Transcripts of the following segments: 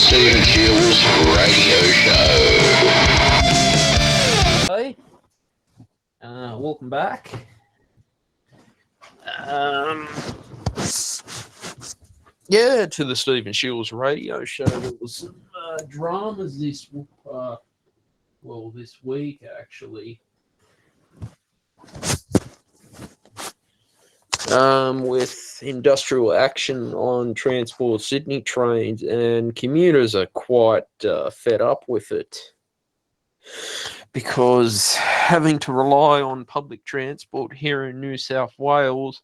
Stephen Shields Radio Show. Hey, welcome back. To the Stephen Shields Radio Show. There was some dramas this week actually. With industrial action on Transport Sydney trains, and commuters are quite fed up with it because having to rely on public transport here in New South Wales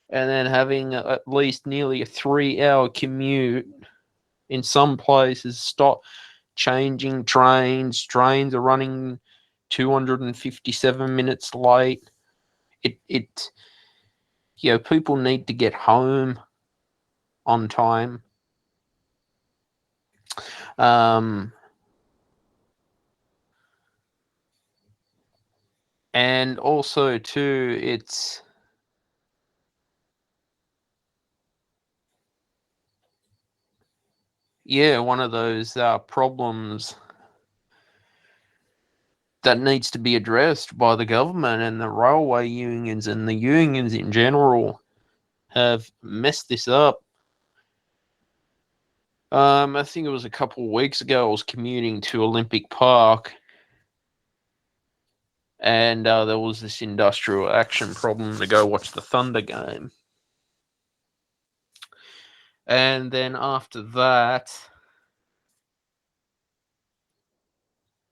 and then having at least nearly a 3-hour commute in some places, stop changing trains are running 257 minutes late. People need to get home on time. And also too, it's one of those problems that needs to be addressed by the government, and the railway unions and the unions in general have messed this up. I think it was a couple of weeks ago I was commuting to Olympic Park, and there was this industrial action problem to go watch the Thunder game. And then after that,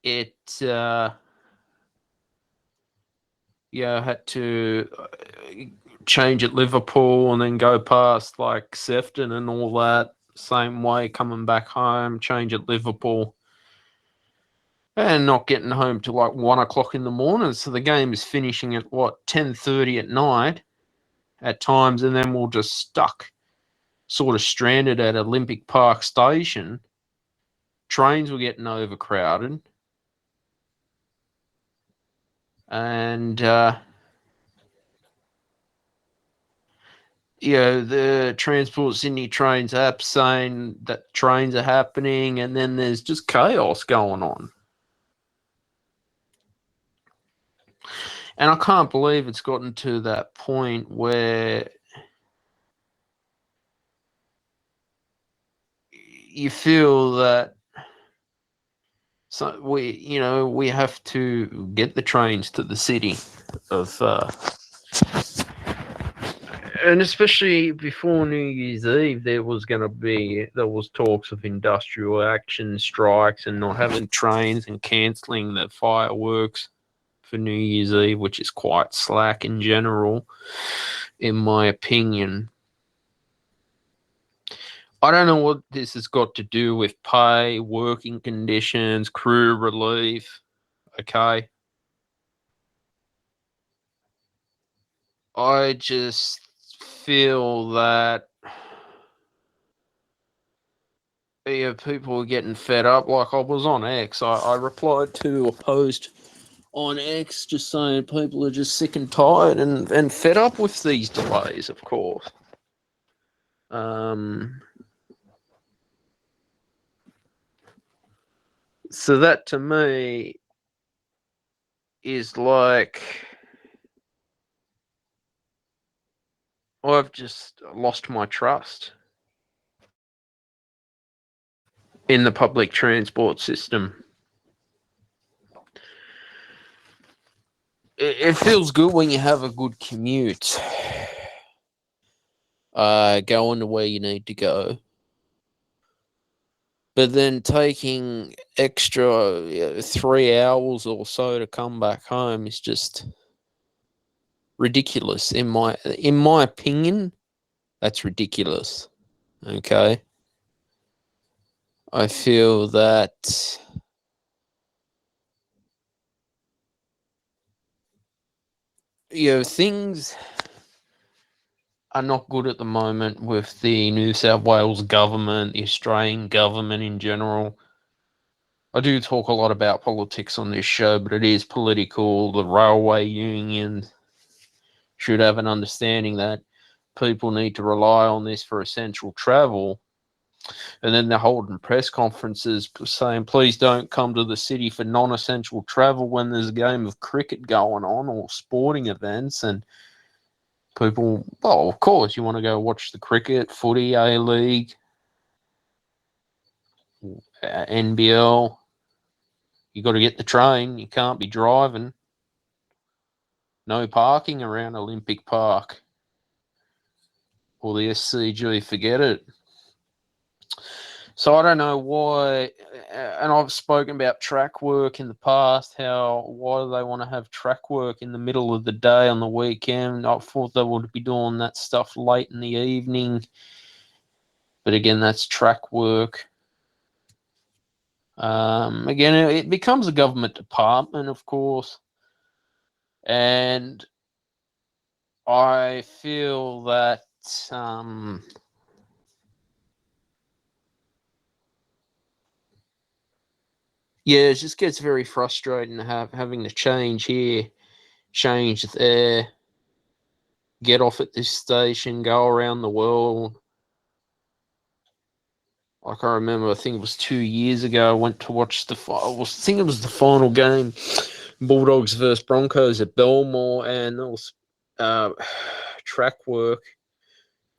it had to change at Liverpool and then go past like Sefton and all that, same way coming back home, change at Liverpool, and not getting home till like 1 o'clock in the morning. So the game is finishing at 10:30 at night at times, and then we're just stuck, sort of stranded at Olympic Park station. Trains were getting overcrowded. And, the Transport Sydney Trains app saying that trains are happening, and then there's just chaos going on. And I can't believe it's gotten to that point where you feel that we have to get the trains to the city of, and especially before New Year's Eve, there was talks of industrial action, strikes, and not having trains and cancelling the fireworks for New Year's Eve, which is quite slack in general, in my opinion. I don't know what this has got to do with pay, working conditions, crew relief, okay? I just feel that people are getting fed up. Like, I was on X. I replied to a post on X just saying people are just sick and tired and fed up with these delays, of course. So that to me is like, I've just lost my trust in the public transport system. It feels good when you have a good commute, going to where you need to go. But then taking extra 3 hours or so to come back home is just ridiculous. In my opinion, that's ridiculous. Okay? I feel that things are not good at the moment with the New South Wales government, the Australian government in general. I do talk a lot about politics on this show, but it is political. The railway union should have an understanding that people need to rely on this for essential travel. And then they're holding press conferences saying, please don't come to the city for non-essential travel when there's a game of cricket going on or sporting events. And people, well, of course, you want to go watch the cricket, footy, A-League, NBL. You got to get the train. You can't be driving. No parking around Olympic Park or the SCG. Forget it. So I don't know why, and I've spoken about track work in the past, why do they want to have track work in the middle of the day on the weekend? I thought they would be doing that stuff late in the evening. But again, that's track work. Again, it becomes a government department, of course. And I feel that it just gets very frustrating having to change here, change there, get off at this station, go around the world. Like I remember, I think it was 2 years ago, I went to watch I think it was the final game, Bulldogs versus Broncos at Belmore, and there was track work.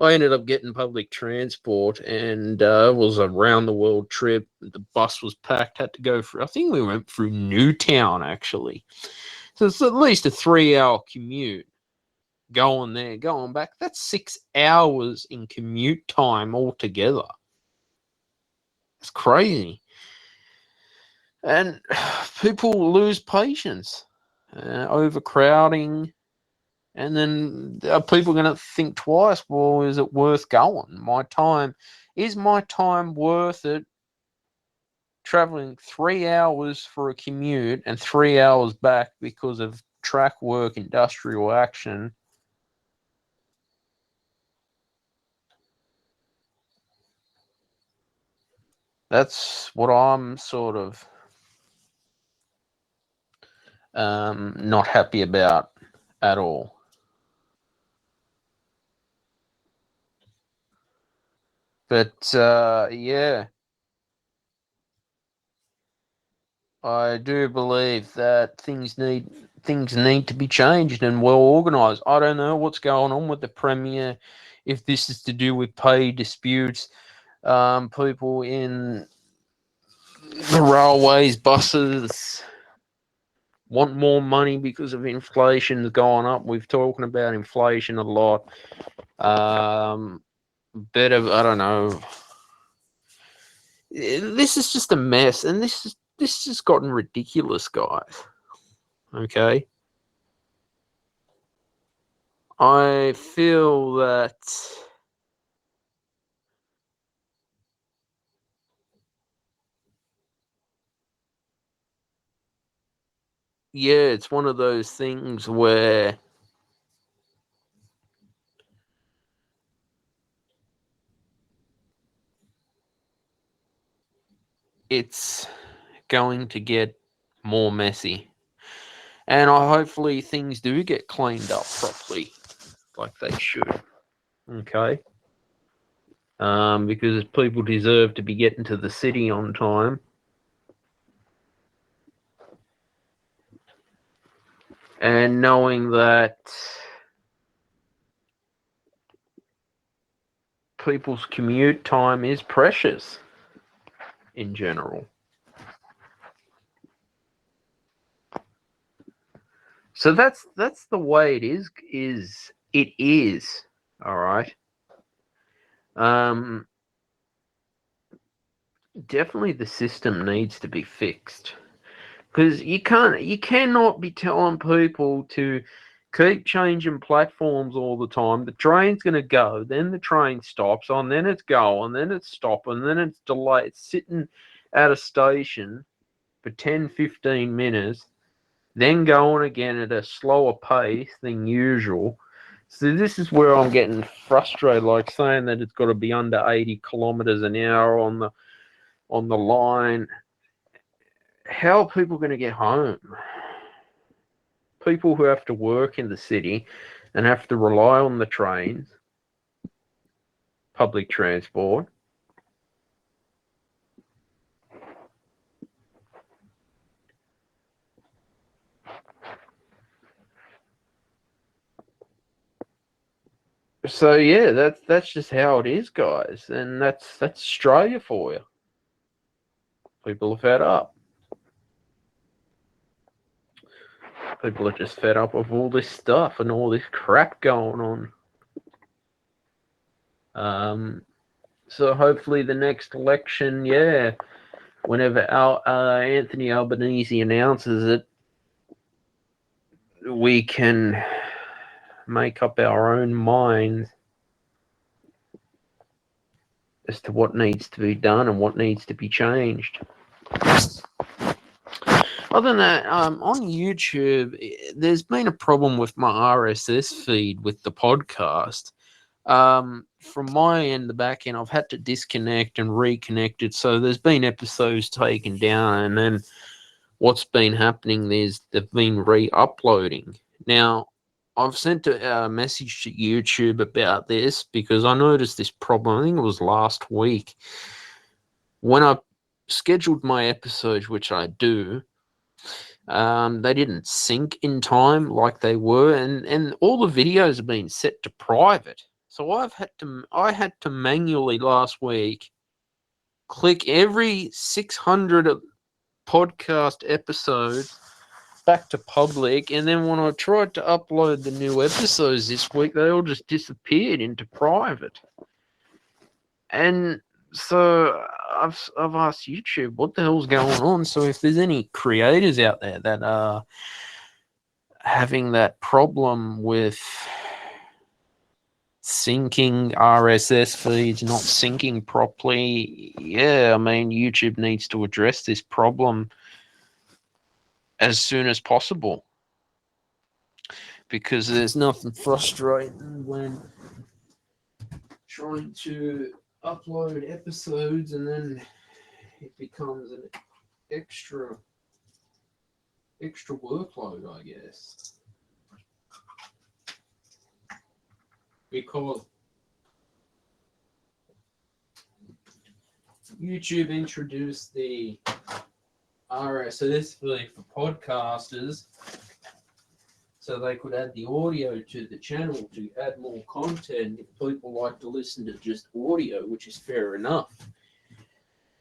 I ended up getting public transport, and it was a round-the-world trip. The bus was packed, had to go through, I think we went through Newtown, actually. So it's at least a 3-hour commute going there, going back. That's 6 hours in commute time altogether. It's crazy. And people lose patience, overcrowding. And then are people going to think twice? Well, is it worth going? Is my time worth it? Traveling 3 hours for a commute and 3 hours back because of track work, industrial action. That's what I'm sort of not happy about at all. But yeah, I do believe that things need to be changed and well organised. I don't know what's going on with the Premier, if this is to do with pay disputes, people in the railways, buses want more money because of inflation going up. We've talking about inflation a lot. I don't know. This is just a mess, and this has gotten ridiculous, guys. Okay. I feel that it's one of those things where it's going to get more messy. And hopefully things do get cleaned up properly, like they should. Okay. Because people deserve to be getting to the city on time. And knowing that people's commute time is precious in general. So that's the way it is. It is all right. Definitely the system needs to be fixed, because you cannot be telling people to keep changing platforms all the time. The train's going to go, then the train stops, and then it's going, then it's stopping, then it's delayed. It's sitting at a station for 10, 15 minutes, then going again at a slower pace than usual. So this is where I'm getting frustrated, like saying that it's got to be under 80 kilometers an hour on the line. How are people going to get home? People who have to work in the city and have to rely on the trains, public transport, So yeah, that's just how it is, guys, and that's Australia for you. People are fed up. People are just fed up of all this stuff and all this crap going on. So hopefully the next election, yeah, whenever Anthony Albanese announces it, we can make up our own minds as to what needs to be done and what needs to be changed. Other than that, on YouTube, there's been a problem with my RSS feed with the podcast. From my end, the back end, I've had to disconnect and reconnect it. So there's been episodes taken down, and then what's been happening is they've been re-uploading. Now, I've sent a message to YouTube about this because I noticed this problem. I think it was last week when I scheduled my episodes, which I do. They didn't sync in time like they were, and all the videos have been set to private. So I had to manually last week click every 600 podcast episode back to public, and then when I tried to upload the new episodes this week, they all just disappeared into private. And so I've asked YouTube, what the hell's going on? So if there's any creators out there that are having that problem with syncing RSS feeds, not syncing properly, yeah, I mean, YouTube needs to address this problem as soon as possible, because there's nothing frustrating when trying to upload episodes and then it becomes an extra workload, I guess, because YouTube introduced the RSS feed for podcasters so they could add the audio to the channel to add more content if people like to listen to just audio, which is fair enough.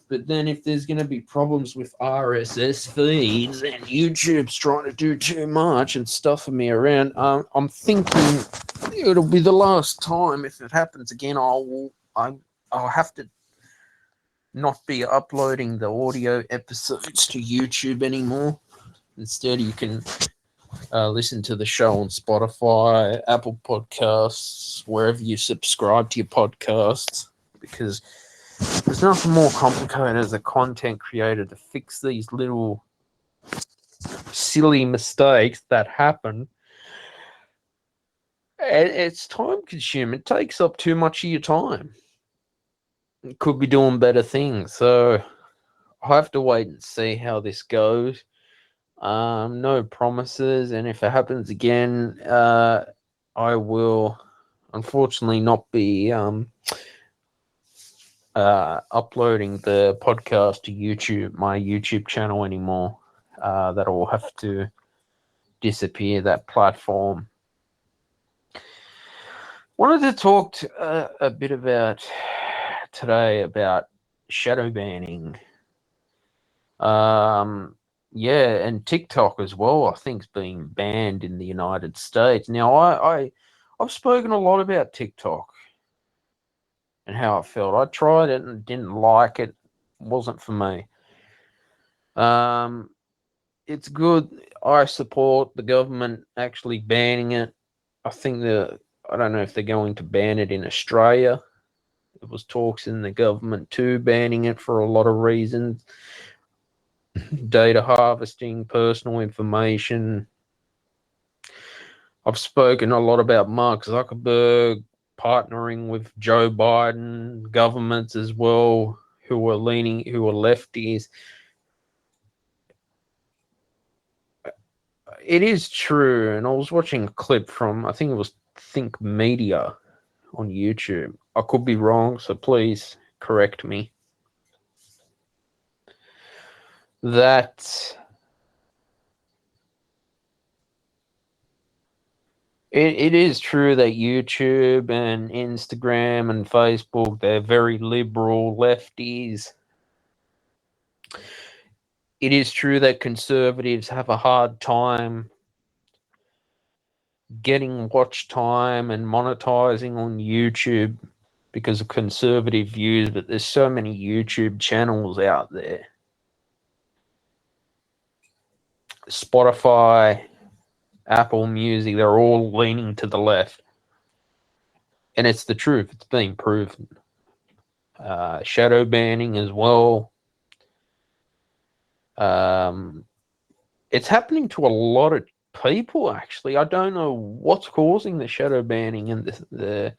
But then if there's going to be problems with RSS feeds and YouTube's trying to do too much and stuffing me around, I'm thinking it'll be the last time. If it happens again, I'll have to not be uploading the audio episodes to YouTube anymore. Instead, you can listen to the show on Spotify, Apple Podcasts, wherever you subscribe to your podcasts, because there's nothing more complicated as a content creator to fix these little silly mistakes that happen. It's time consuming. It takes up too much of your time. You could be doing better things. So I have to wait and see how this goes. No promises. And if it happens again, I will unfortunately not be uploading the podcast to YouTube, my YouTube channel anymore. That'll have to disappear, that platform. Wanted to talk a bit about today about shadow banning. Yeah, and TikTok as well, I think, is being banned in the United States. Now, I've spoken a lot about TikTok and how I felt. I tried it and didn't like it. It wasn't for me. It's good. I support the government actually banning it. I think I don't know if they're going to ban it in Australia. There was talks in the government too, banning it for a lot of reasons. Data harvesting, personal information. I've spoken a lot about Mark Zuckerberg partnering with Joe Biden, governments as well, who are lefties. It is true, and I was watching a clip from, I think it was Think Media on YouTube. I could be wrong, so please correct me. That It is true that YouTube and Instagram and Facebook, they're very liberal lefties. It is true that conservatives have a hard time getting watch time and monetizing on YouTube because of conservative views, but there's so many YouTube channels out there. Spotify, Apple Music, they're all leaning to the left. And it's the truth. It's being proven. Shadow banning as well. It's happening to a lot of people, actually. I don't know what's causing the shadow banning and the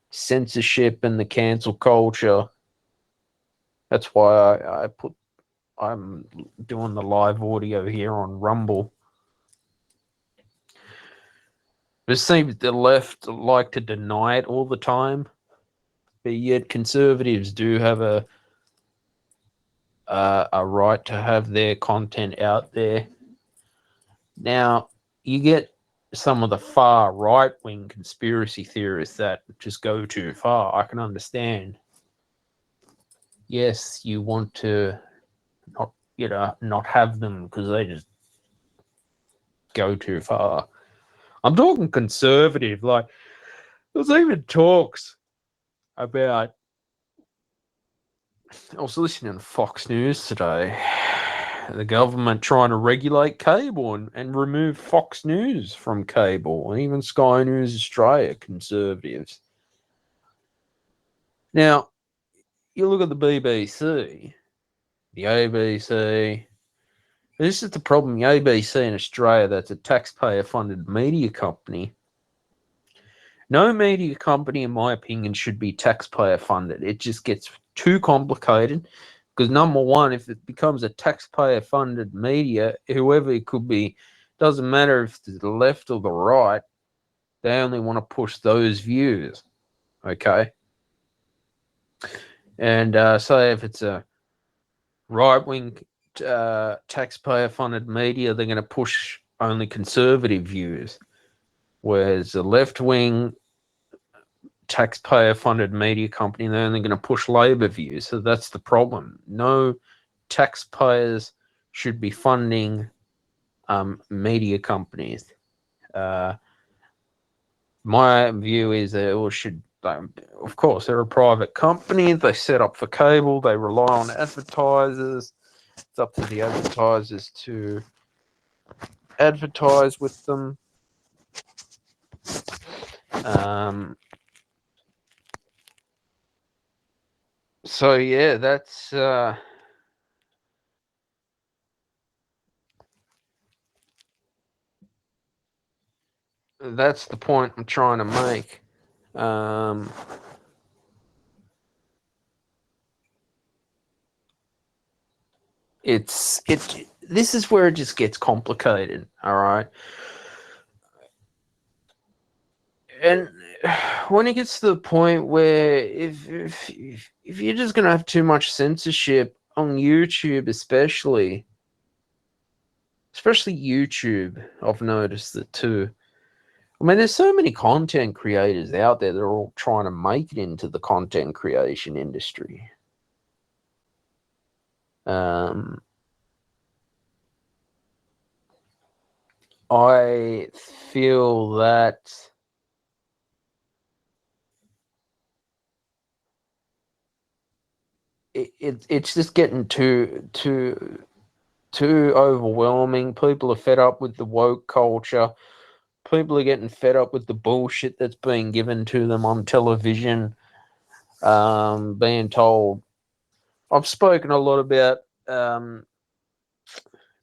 censorship and the cancel culture. That's why I'm doing the live audio here on Rumble. It seems the left like to deny it all the time, but yet conservatives do have a right to have their content out there. Now, you get some of the far right-wing conspiracy theorists that just go too far. I can understand. Yes, you want to not have them because they just go too far. I'm talking conservative. Like, there's even talks about. I was listening to Fox News today. The government trying to regulate cable and remove Fox News from cable, and even Sky News Australia, conservatives. Now, you look at the BBC, the ABC. This is the problem. The ABC in Australia, that's a taxpayer-funded media company. No media company, in my opinion, should be taxpayer-funded. It just gets too complicated because, number one, if it becomes a taxpayer-funded media, whoever it could be, doesn't matter if it's the left or the right, they only want to push those views, okay? And say if it's a right-wing taxpayer-funded media, they're going to push only conservative views, whereas the left-wing taxpayer-funded media company, they're only going to push Labor views. So that's the problem. No taxpayers should be funding media companies. My view is that it should. Of course, they're a private company. They set up for cable. They rely on advertisers. It's up to the advertisers to advertise with them. So yeah, that's the point I'm trying to make. This is where it just gets complicated, all right? And when it gets to the point where if you're just going to have too much censorship on YouTube, especially YouTube, I've noticed it too. I mean, there's so many content creators out there that are all trying to make it into the content creation industry. I feel that it's just getting too overwhelming. People are fed up with the woke culture. People are getting fed up with the bullshit that's being given to them on television. Being told, I've spoken a lot about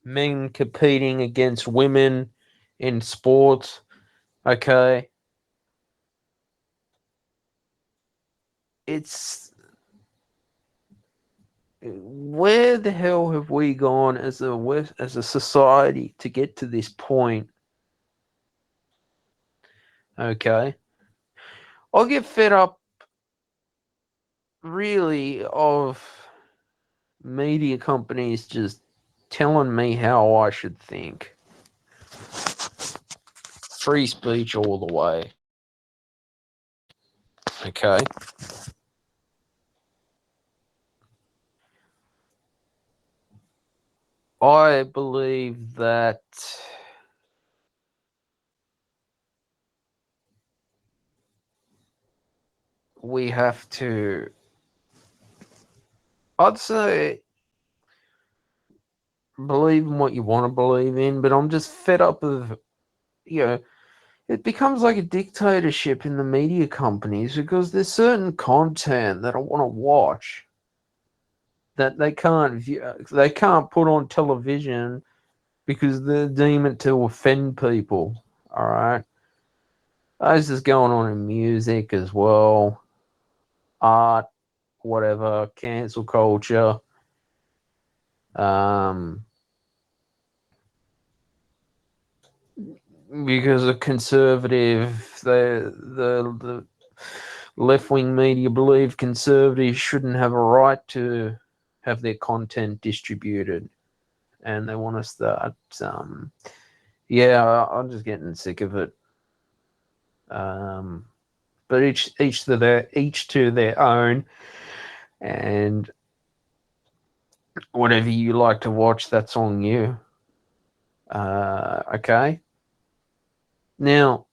men competing against women in sports. Okay, it's where the hell have we gone as a society to get to this point? Okay, I get fed up really of media companies just telling me how I should think. free speech all the way. Okay. I believe that we have to, I'd say, believe in what you want to believe in, but I'm just fed up of, it becomes like a dictatorship in the media companies because there's certain content that I want to watch that they can't put on television because they deem it to offend people. All right. This is going on in music as well, art, whatever, cancel culture. Because of conservative, the left-wing media believe conservatives shouldn't have a right to have their content distributed, and they want to start. I'm just getting sick of it. But each to their own, and whatever you like to watch, that's on you. Okay. Now,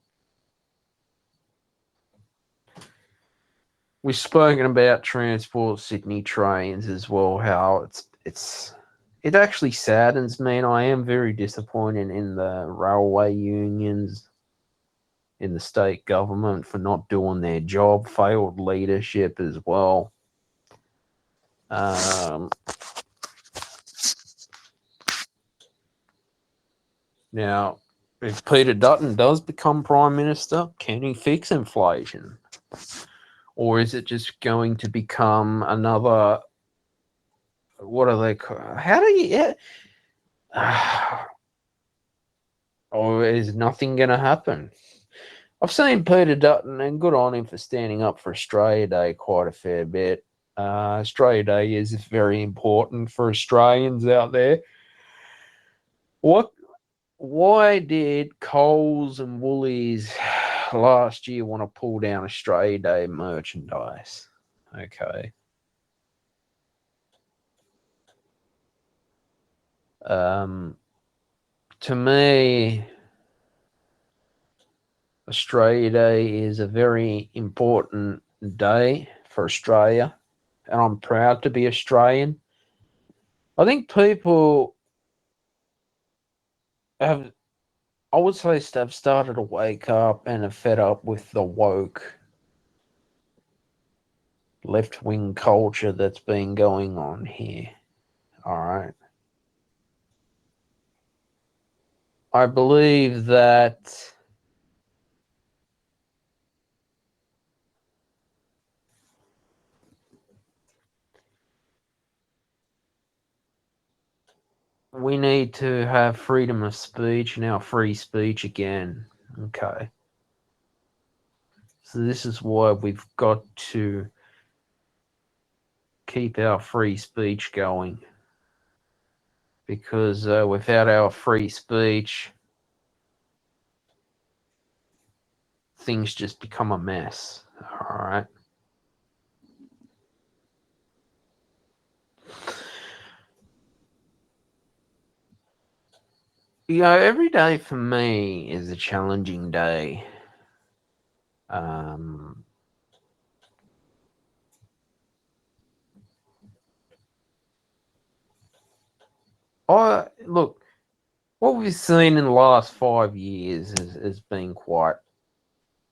we've spoken about Transport Sydney trains as well, how it actually saddens me, and I am very disappointed in the railway unions, in the state government for not doing their job, failed leadership as well. Now, if Peter Dutton does become Prime Minister, can he fix inflation? Or is it just going to become another, what are they called? How do you, or is nothing going to happen? I've seen Peter Dutton, and good on him for standing up for Australia Day quite a fair bit. Australia Day is very important for Australians out there. Why did Coles and Woolies last year want to pull down Australia Day merchandise? Okay. To me, Australia Day is a very important day for Australia, and I'm proud to be Australian. I think people have, I would say, have started to wake up and are fed up with the woke left-wing culture that's been going on here. All right. I believe that we need to have freedom of speech and our free speech again. Okay. So this is why we've got to keep our free speech going. Because without our free speech, things just become a mess. All right. Every day for me is a challenging day. Look, what we've seen in the last 5 years has been quite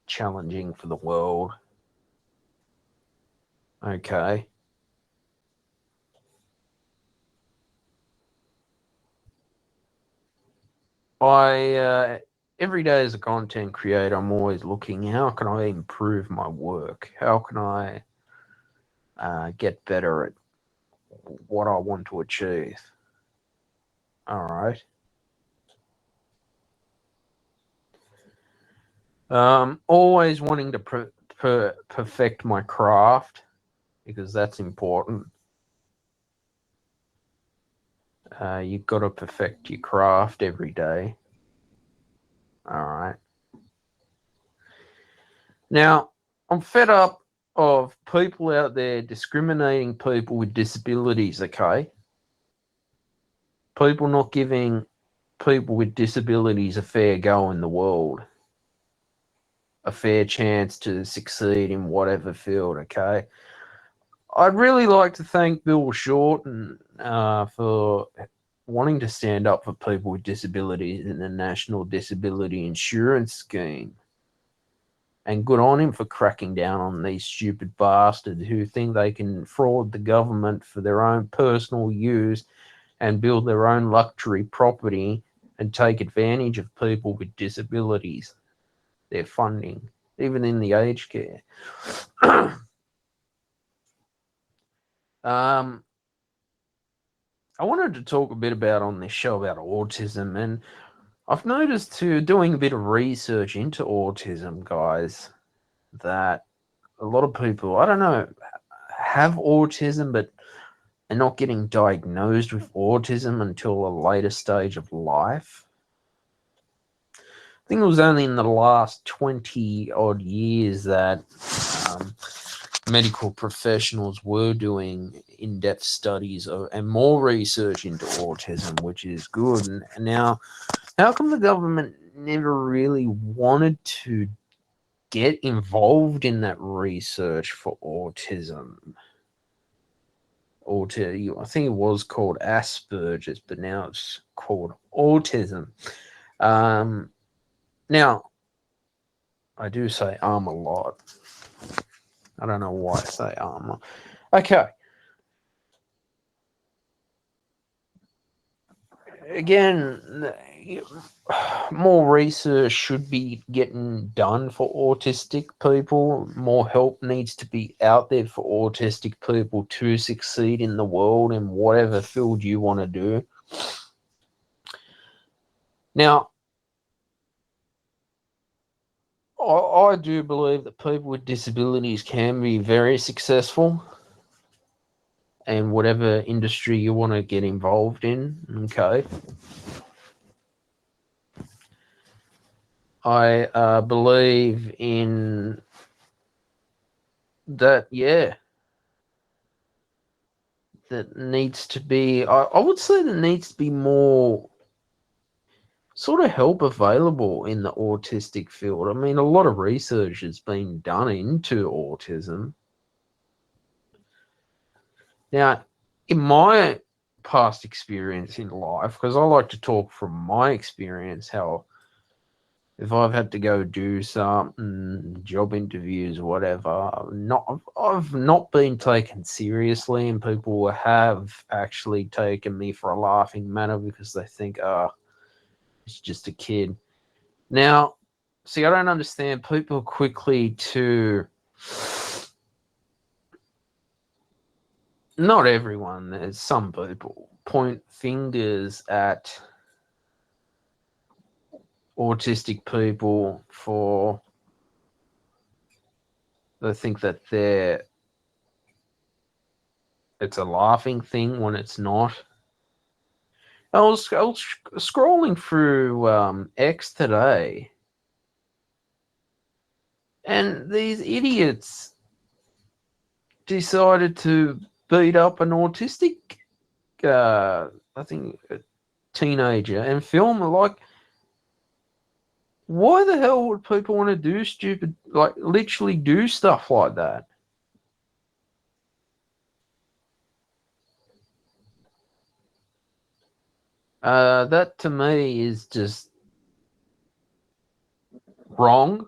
challenging for the world. Okay. Every day as a content creator, I'm always looking, how can I improve my work? How can I get better at what I want to achieve? All right. Always wanting to perfect my craft, because that's important. You've got to perfect your craft every day. All right. Now, I'm fed up of people out there discriminating people with disabilities, okay? People not giving people with disabilities a fair go in the world, a fair chance to succeed in whatever field, okay? I'd really like to thank Bill Shorten for wanting to stand up for people with disabilities in the National Disability Insurance Scheme. And good on him for cracking down on these stupid bastards who think they can fraud the government for their own personal use and build their own luxury property and take advantage of people with disabilities, their funding, even in the aged care. I wanted to talk a bit about on this show about autism, and I've noticed too, doing a bit of research into autism, guys, that a lot of people, I don't know, have autism, but are not getting diagnosed with autism until a later stage of life. I think it was only in the last 20 odd years that medical professionals were doing in-depth studies and more research into autism, which is good. And now, how come the government never really wanted to get involved in that research for autism? I think it was called Asperger's, but now it's called autism. Now, I do say a lot. I don't know why I say armor. Okay. Again, more research should be getting done for autistic people. More help needs to be out there for autistic people to succeed in the world in whatever field you want to do. Now, I do believe that people with disabilities can be very successful in whatever industry you want to get involved in. Okay. I believe in that, yeah. That needs to be, I would say there needs to be more sort of help available in the autistic field. I mean, a lot of research has been done into autism. Now, in my past experience in life, because I like to talk from my experience, how if I've had to go do something, job interviews, whatever, I've not been taken seriously, and people have actually taken me for a laughing matter because they think, it's just a kid. Now, see, I don't understand people quickly to, not everyone, there's some people point fingers at autistic people for, they think that it's a laughing thing when it's not. I was scrolling through X today, and these idiots decided to beat up an autistic, I think, a teenager and film it. Like, why the hell would people want to do stupid, like literally do stuff like that? That to me is just wrong.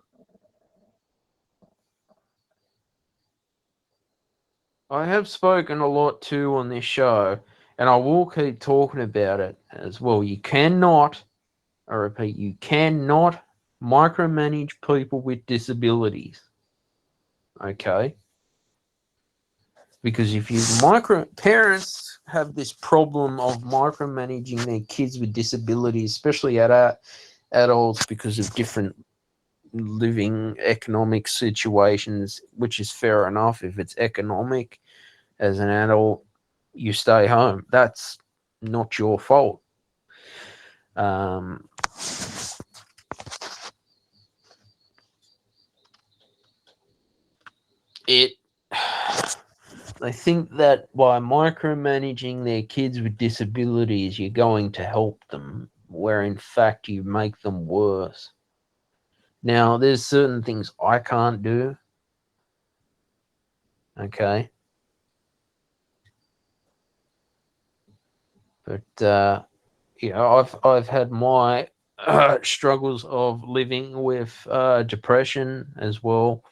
I have spoken a lot too on this show, and I will keep talking about it as well. You cannot, I repeat, you cannot micromanage people with disabilities. Okay? Because if you parents have this problem of micromanaging their kids with disabilities, especially at adults, because of different living economic situations, which is fair enough. If it's economic as an adult, you stay home. That's not your fault. they think that by micromanaging their kids with disabilities, you're going to help them, where in fact you make them worse. Now, there's certain things I can't do. Okay. But I've had my struggles of living with depression as well.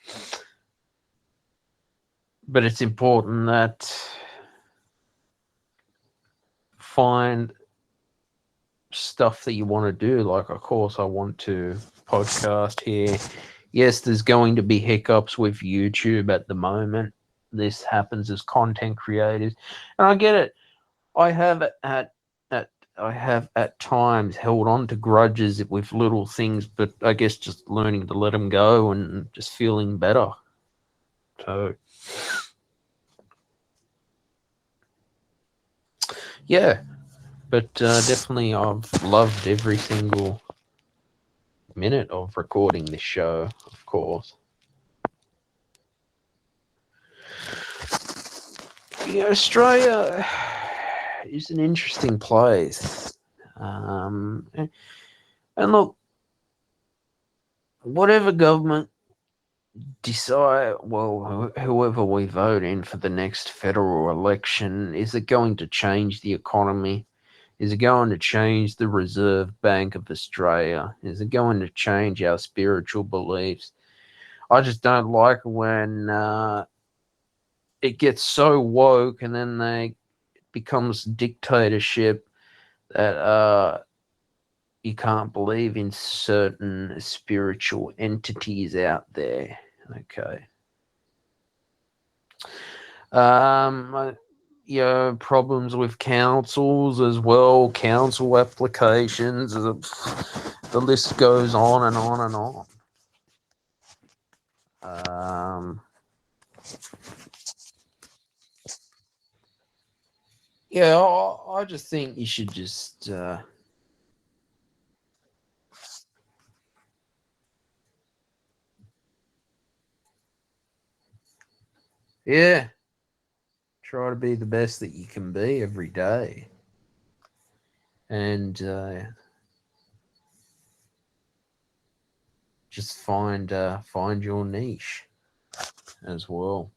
But it's important that find stuff that you want to do. Like, of course, I want to podcast here. Yes, there's going to be hiccups with YouTube at the moment. This happens as content creators, and I get it. I have at times held on to grudges with little things, but I guess just learning to let them go and just feeling better. So, yeah, but definitely I've loved every single minute of recording this show, of course. Yeah, Australia is an interesting place. And look, whatever government decide, well, whoever we vote in for the next federal election, is it going to change the economy? Is it going to change the Reserve Bank of Australia? Is it going to change our spiritual beliefs? I just don't like when it gets so woke and then it becomes dictatorship that you can't believe in certain spiritual entities out there. Okay. Problems with councils as well, council applications, the list goes on and on and on. I just think you should just try to be the best that you can be every day, and just find your niche as well.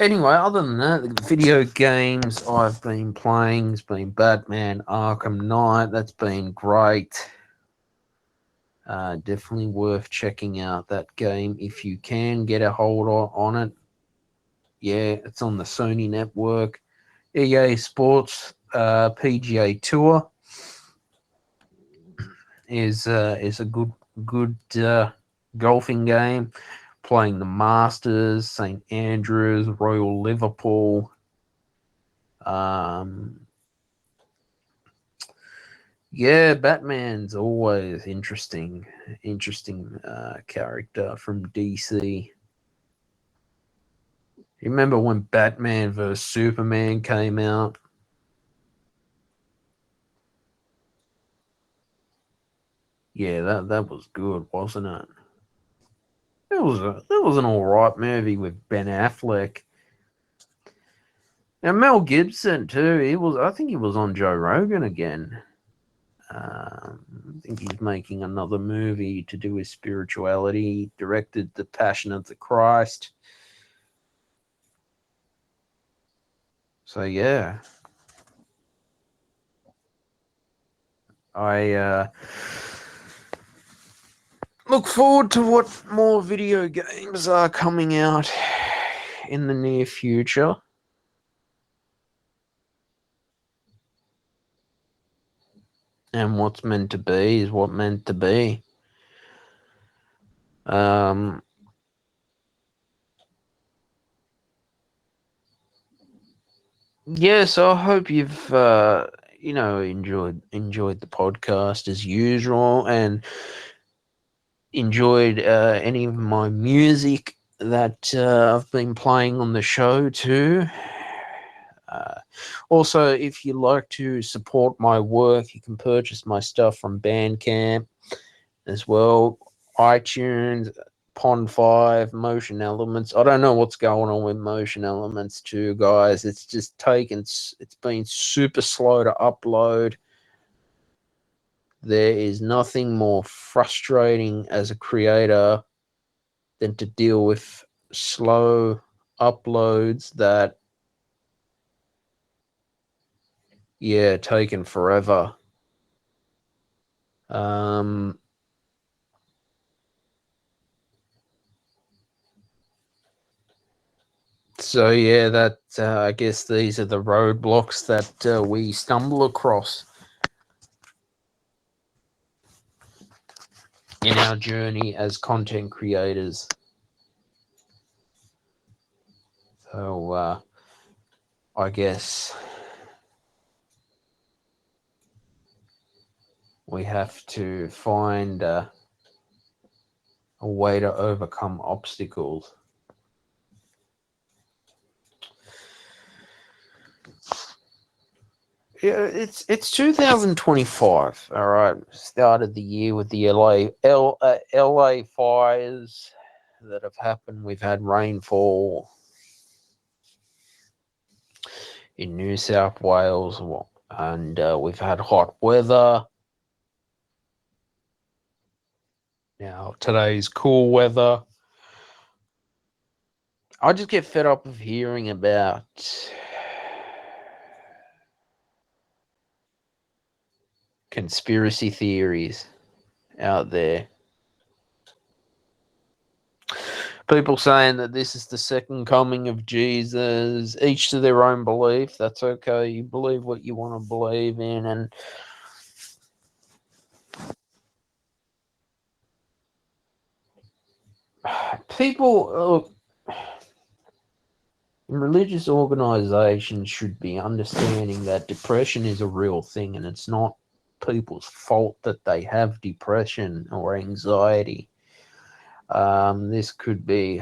Anyway, other than that, the video games I've been playing has been Batman Arkham Knight. That's been great. Definitely worth checking out that game if you can get a hold on it. Yeah, it's on the Sony network. EA Sports PGA Tour is a good golfing game. Playing the Masters, St. Andrews, Royal Liverpool. Batman's always interesting character from DC. You remember when Batman vs Superman came out? Yeah, that was good, wasn't it? It was an all right movie with Ben Affleck. And Mel Gibson too. I think he was on Joe Rogan again. I think he's making another movie to do with spirituality. He directed The Passion of the Christ. So yeah, I look forward to what more video games are coming out in the near future. And what's meant to be is what meant to be. So I hope you've enjoyed the podcast as usual, and enjoyed any of my music that I've been playing on the show too. Also, if you like to support my work, you can purchase my stuff from Bandcamp as well, iTunes, Pond 5, Motion Elements. I don't know what's going on with Motion Elements too, guys. It's just it's been super slow to upload. There is nothing more frustrating as a creator than to deal with slow uploads that, taking forever. So that I guess these are the roadblocks that we stumble across in our journey as content creators. So I guess we have to find a way to overcome obstacles. Yeah, it's 2025. All right, started the year with the LA fires that have happened. We've had rainfall in New South Wales, and we've had hot weather. Now today's cool weather. I just get fed up of hearing about conspiracy theories out there. People saying that this is the second coming of Jesus, each to their own belief. That's okay. You believe what you want to believe in. And people in religious organizations should be understanding that depression is a real thing, and it's not people's fault that they have depression or anxiety. This could be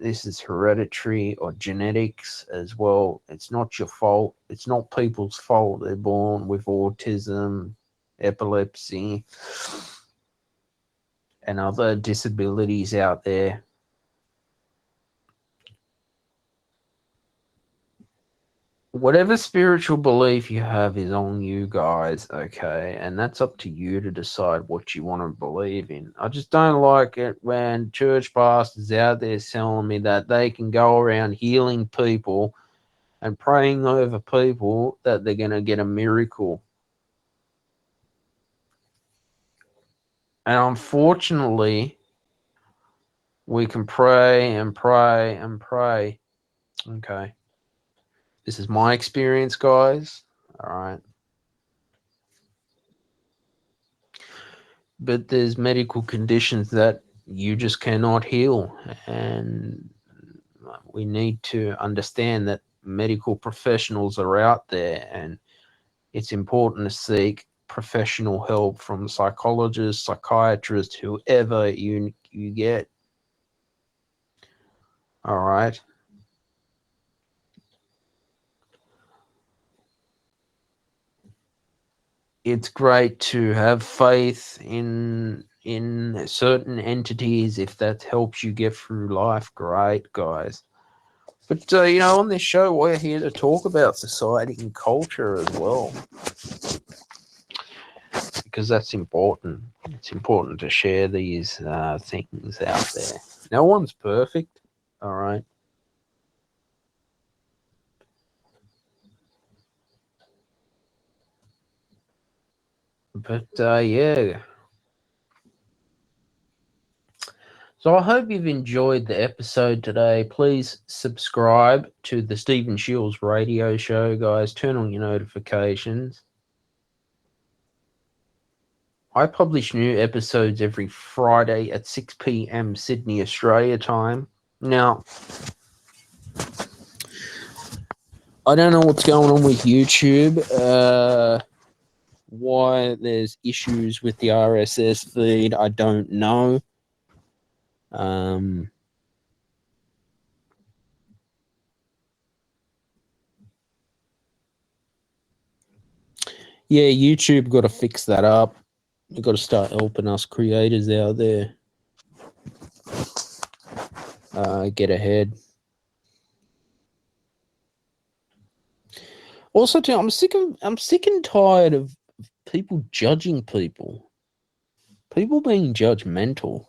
this is hereditary or genetics as well. It's not your fault. It's not people's fault. They're born with autism, epilepsy, and other disabilities out there. Whatever spiritual belief you have is on you guys, okay? And that's up to you to decide what you want to believe in. I just don't like it when church pastors out there telling me that they can go around healing people and praying over people that they're going to get a miracle. And unfortunately, we can pray and pray and pray. Okay. This is my experience, guys. All right. But there's medical conditions that you just cannot heal. And we need to understand that medical professionals are out there, and it's important to seek professional help from psychologists, psychiatrists, whoever you get. All right. It's great to have faith in certain entities. If that helps you get through life, great, guys. But on this show, we're here to talk about society and culture as well, because that's important. It's important to share these things out there. No one's perfect, all right. But yeah. So I hope you've enjoyed the episode today. Please subscribe to the Stephen Shields radio show, guys. Turn on your notifications. I publish new episodes every Friday at 6 p.m. Sydney, Australia time. Now, I don't know what's going on with YouTube. Why there's issues with the RSS feed, I don't know. Yeah, YouTube got to fix that up. We've got to start helping us creators out there. get ahead. Also, too, I'm sick and tired of people judging people. People being judgmental.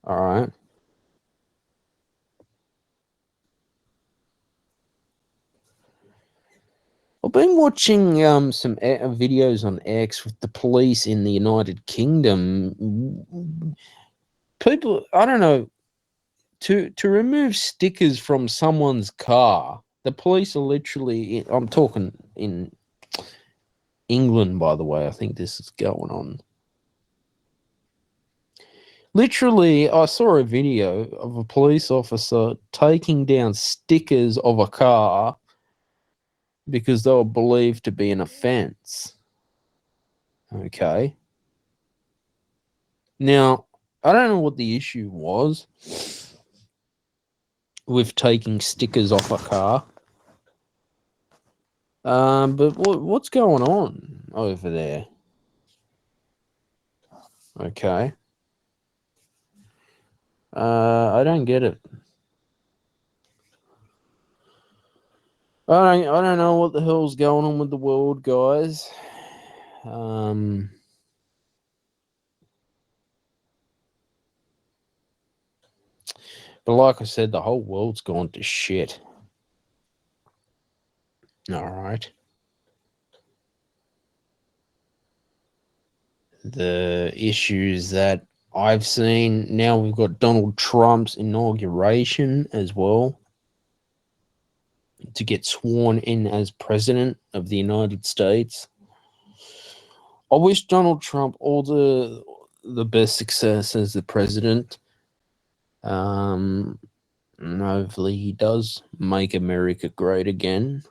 All right. I've been watching some videos on X with the police in the United Kingdom. People, I don't know, to remove stickers from someone's car. The police are literally. I'm talking in England, by the way. I think this is going on. Literally, I saw a video of a police officer taking down stickers of a car because they were believed to be an offence. Okay. Now, I don't know what the issue was with taking stickers off a car. But what's going on over there? Okay. I don't get it. I don't know what the hell's going on with the world, guys. But like I said, the whole world's gone to shit. All right. The issues that I've seen, now we've got Donald Trump's inauguration as well to get sworn in as president of the United States. I wish Donald Trump all the best success as the president. And hopefully he does make America great again.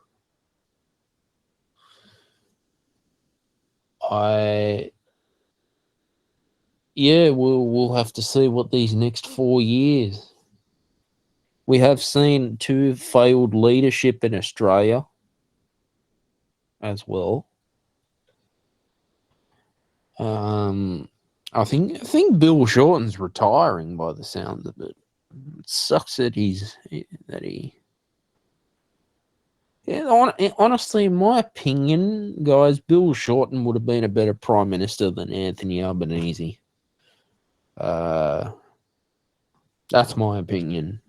We'll have to see what these next 4 years. We have seen 2 failed leadership in Australia as well. I think Bill Shorten's retiring by the sounds of it. It sucks that honestly, in my opinion, guys, Bill Shorten would have been a better prime minister than Anthony Albanese. That's my opinion.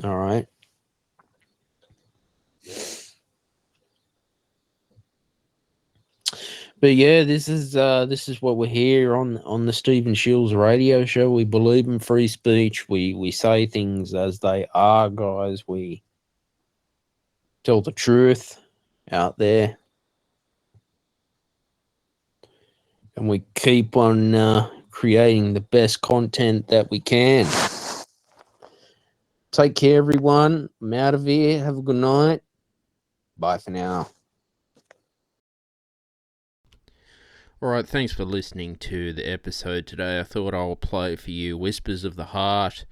All right. But yeah, this is what we're here on the Stephen Shields radio show. We believe in free speech. We say things as they are, guys. We tell the truth out there, and we keep on creating the best content that we can. Take care, everyone. I'm out of here. Have a good night. Bye for now. Alright, thanks for listening to the episode today. I thought I would play for you Whispers of the Heart.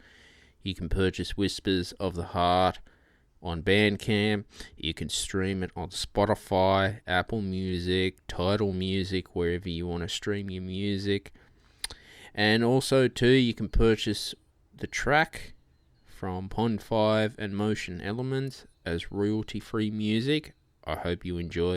You can purchase Whispers of the Heart on Bandcamp. You can stream it on Spotify, Apple Music, Tidal Music, wherever you want to stream your music. And also, too, you can purchase the track from Pond 5 and Motion Elements as royalty-free music. I hope you enjoy.